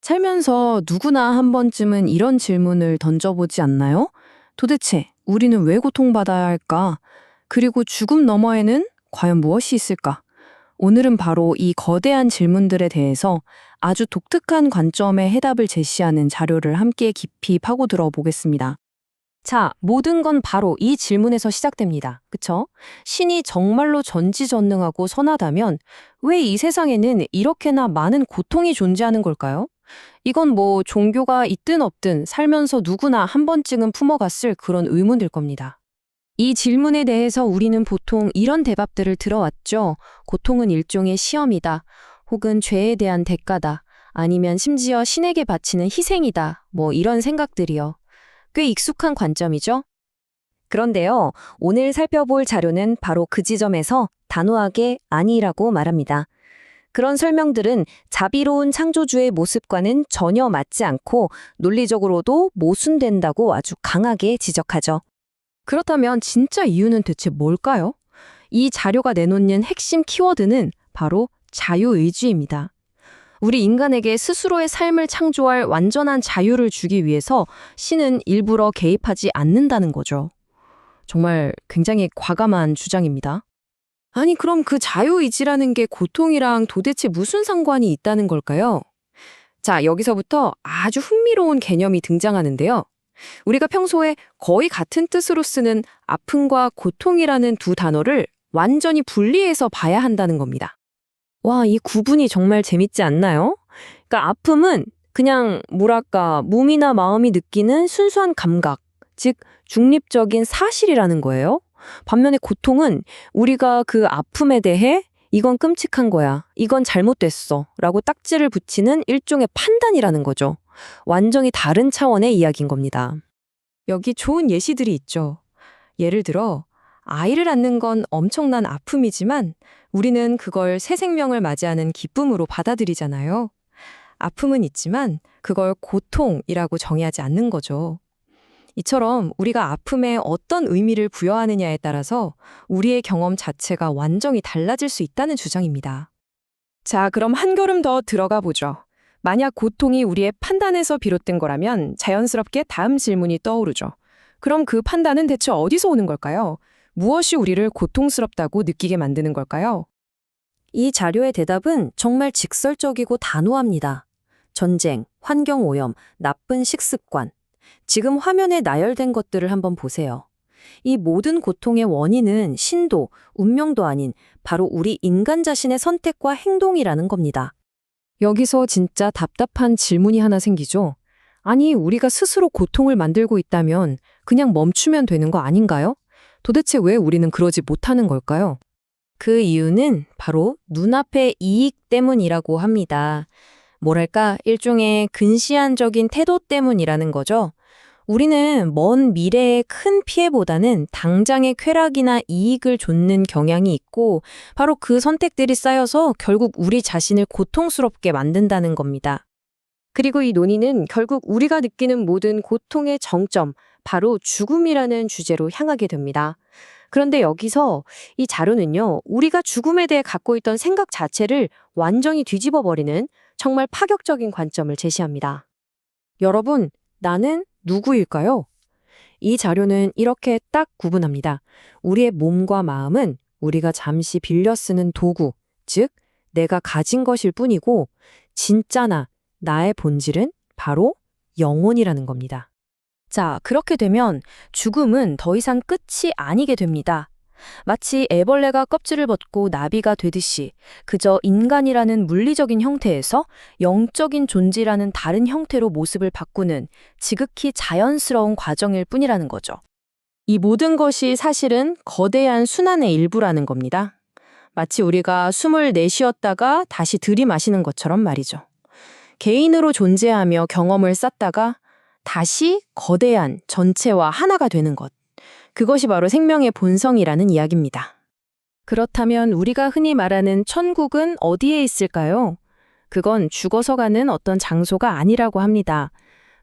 살면서 누구나 한 번쯤은 이런 질문을 던져보지 않나요? 도대체 우리는 왜 고통받아야 할까? 그리고 죽음 너머에는 과연 무엇이 있을까? 오늘은 바로 이 거대한 질문들에 대해서 아주 독특한 관점의 해답을 제시하는 자료를 함께 깊이 파고들어 보겠습니다. 자, 모든 건 바로 이 질문에서 시작됩니다. 그쵸? 신이 정말로 전지전능하고 선하다면 왜 이 세상에는 이렇게나 많은 고통이 존재하는 걸까요? 이건 뭐 종교가 있든 없든 살면서 누구나 한 번쯤은 품어갔을 그런 의문일 겁니다. 이 질문에 대해서 우리는 보통 이런 대답들을 들어왔죠. 고통은 일종의 시험이다. 혹은 죄에 대한 대가다. 아니면 심지어 신에게 바치는 희생이다. 뭐 이런 생각들이요. 꽤 익숙한 관점이죠? 그런데요, 오늘 살펴볼 자료는 바로 그 지점에서 단호하게 아니라고 말합니다. 그런 설명들은 자비로운 창조주의 모습과는 전혀 맞지 않고 논리적으로도 모순된다고 아주 강하게 지적하죠. 그렇다면 진짜 이유는 대체 뭘까요? 이 자료가 내놓는 핵심 키워드는 바로 자유의지입니다. 우리 인간에게 스스로의 삶을 창조할 완전한 자유를 주기 위해서 신은 일부러 개입하지 않는다는 거죠. 정말 굉장히 과감한 주장입니다. 아니, 그럼 그 자유의지라는 게 고통이랑 도대체 무슨 상관이 있다는 걸까요? 자, 여기서부터 아주 흥미로운 개념이 등장하는데요. 우리가 평소에 거의 같은 뜻으로 쓰는 아픔과 고통이라는 두 단어를 완전히 분리해서 봐야 한다는 겁니다. 와, 이 구분이 정말 재밌지 않나요? 그러니까 아픔은 그냥 뭐랄까 몸이나 마음이 느끼는 순수한 감각, 즉 중립적인 사실이라는 거예요. 반면에 고통은 우리가 그 아픔에 대해 이건 끔찍한 거야, 이건 잘못됐어 라고 딱지를 붙이는 일종의 판단이라는 거죠. 완전히 다른 차원의 이야기인 겁니다. 여기 좋은 예시들이 있죠. 예를 들어 아이를 낳는 건 엄청난 아픔이지만 우리는 그걸 새 생명을 맞이하는 기쁨으로 받아들이잖아요. 아픔은 있지만 그걸 고통이라고 정의하지 않는 거죠. 이처럼 우리가 아픔에 어떤 의미를 부여하느냐에 따라서 우리의 경험 자체가 완전히 달라질 수 있다는 주장입니다. 자, 그럼 한 걸음 더 들어가 보죠. 만약 고통이 우리의 판단에서 비롯된 거라면 자연스럽게 다음 질문이 떠오르죠. 그럼 그 판단은 대체 어디서 오는 걸까요? 무엇이 우리를 고통스럽다고 느끼게 만드는 걸까요? 이 자료의 대답은 정말 직설적이고 단호합니다. 전쟁, 환경오염, 나쁜 식습관. 지금 화면에 나열된 것들을 한번 보세요. 이 모든 고통의 원인은 신도, 운명도 아닌 바로 우리 인간 자신의 선택과 행동이라는 겁니다. 여기서 진짜 답답한 질문이 하나 생기죠. 아니, 우리가 스스로 고통을 만들고 있다면 그냥 멈추면 되는 거 아닌가요? 도대체 왜 우리는 그러지 못하는 걸까요? 그 이유는 바로 눈앞의 이익 때문이라고 합니다. 뭐랄까, 일종의 근시안적인 태도 때문이라는 거죠. 우리는 먼 미래의 큰 피해보다는 당장의 쾌락이나 이익을 좇는 경향이 있고 바로 그 선택들이 쌓여서 결국 우리 자신을 고통스럽게 만든다는 겁니다. 그리고 이 논의는 결국 우리가 느끼는 모든 고통의 정점, 바로 죽음이라는 주제로 향하게 됩니다. 그런데 여기서 이 자료는요, 우리가 죽음에 대해 갖고 있던 생각 자체를 완전히 뒤집어버리는 정말 파격적인 관점을 제시합니다. 여러분, 나는 누구일까요? 이 자료는 이렇게 딱 구분합니다. 우리의 몸과 마음은 우리가 잠시 빌려 쓰는 도구, 즉 내가 가진 것일 뿐이고 진짜 나의 본질은 바로 영혼이라는 겁니다. 자, 그렇게 되면 죽음은 더 이상 끝이 아니게 됩니다. 마치 애벌레가 껍질을 벗고 나비가 되듯이 그저 인간이라는 물리적인 형태에서 영적인 존재라는 다른 형태로 모습을 바꾸는 지극히 자연스러운 과정일 뿐이라는 거죠. 이 모든 것이 사실은 거대한 순환의 일부라는 겁니다. 마치 우리가 숨을 내쉬었다가 다시 들이마시는 것처럼 말이죠. 개인으로 존재하며 경험을 쌓다가 다시 거대한 전체와 하나가 되는 것. 그것이 바로 생명의 본성이라는 이야기입니다. 그렇다면 우리가 흔히 말하는 천국은 어디에 있을까요? 그건 죽어서 가는 어떤 장소가 아니라고 합니다.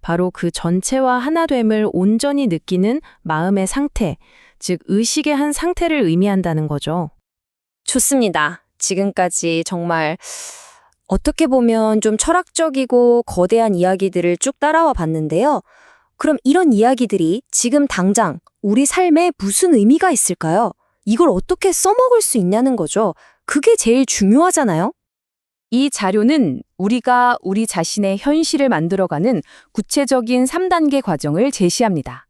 바로 그 전체와 하나됨을 온전히 느끼는 마음의 상태, 즉 의식의 한 상태를 의미한다는 거죠. 좋습니다. 지금까지 정말 어떻게 보면 좀 철학적이고 거대한 이야기들을 쭉 따라와 봤는데요. 그럼 이런 이야기들이 지금 당장 우리 삶에 무슨 의미가 있을까요? 이걸 어떻게 써먹을 수 있냐는 거죠. 그게 제일 중요하잖아요. 이 자료는 우리가 우리 자신의 현실을 만들어가는 구체적인 3단계 과정을 제시합니다.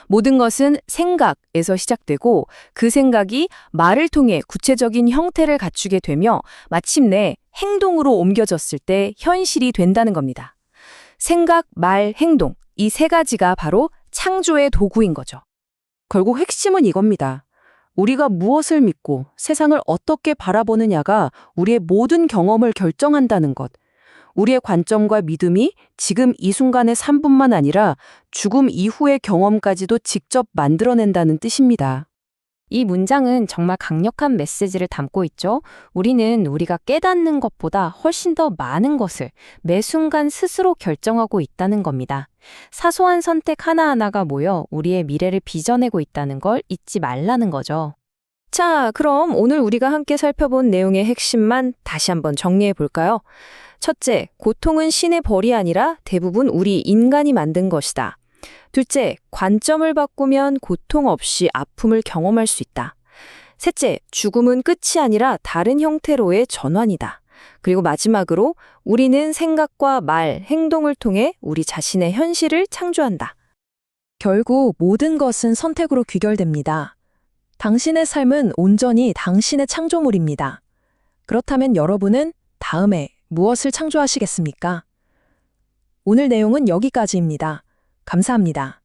모든 것은 생각에서 시작되고 그 생각이 말을 통해 구체적인 형태를 갖추게 되며 마침내 행동으로 옮겨졌을 때 현실이 된다는 겁니다. 생각, 말, 행동, 이 세 가지가 바로 창조의 도구인 거죠. 결국 핵심은 이겁니다. 우리가 무엇을 믿고 세상을 어떻게 바라보느냐가 우리의 모든 경험을 결정한다는 것. 우리의 관점과 믿음이 지금 이 순간의 삶뿐만 아니라 죽음 이후의 경험까지도 직접 만들어낸다는 뜻입니다. 이 문장은 정말 강력한 메시지를 담고 있죠. 우리는 우리가 깨닫는 것보다 훨씬 더 많은 것을 매 순간 스스로 결정하고 있다는 겁니다. 사소한 선택 하나하나가 모여 우리의 미래를 빚어내고 있다는 걸 잊지 말라는 거죠. 자, 그럼 오늘 우리가 함께 살펴본 내용의 핵심만 다시 한번 정리해 볼까요? 첫째, 고통은 신의 벌이 아니라 대부분 우리 인간이 만든 것이다. 둘째, 관점을 바꾸면 고통 없이 아픔을 경험할 수 있다. 셋째, 죽음은 끝이 아니라 다른 형태로의 전환이다. 그리고 마지막으로 우리는 생각과 말, 행동을 통해 우리 자신의 현실을 창조한다. 결국 모든 것은 선택으로 귀결됩니다. 당신의 삶은 온전히 당신의 창조물입니다. 그렇다면 여러분은 다음에 무엇을 창조하시겠습니까? 오늘 내용은 여기까지입니다. 감사합니다.